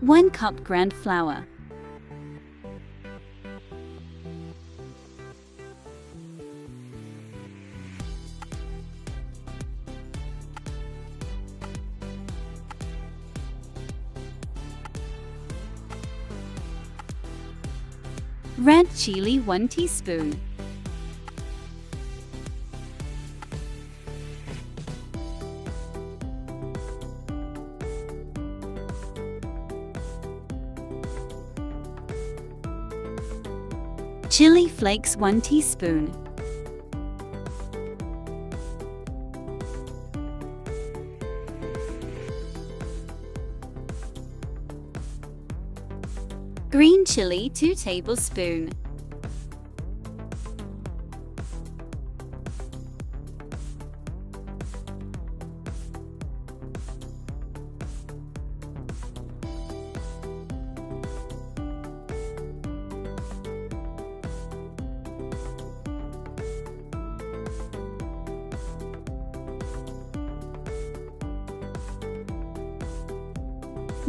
1 cup ground flour, red chili 1 teaspoon, chili flakes 1 teaspoon, green chili 2 tablespoons,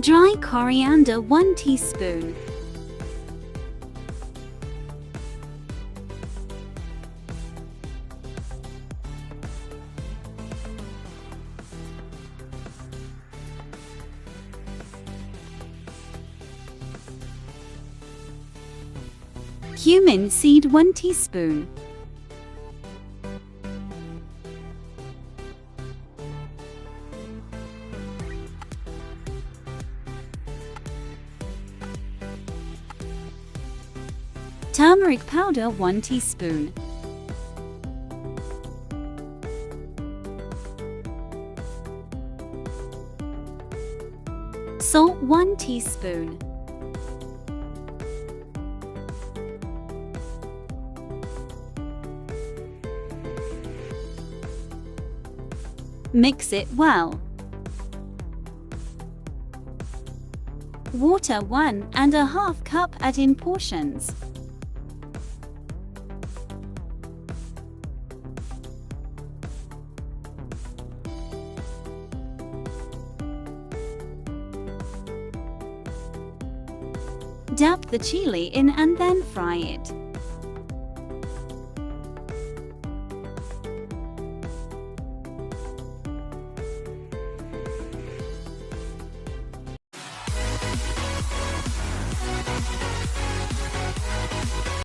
dry coriander 1 teaspoon, cumin seed 1 teaspoon, turmeric powder 1 teaspoon, salt 1 teaspoon, mix it well. Water 1½ cup, add in portions. Dip the chili in and then fry it.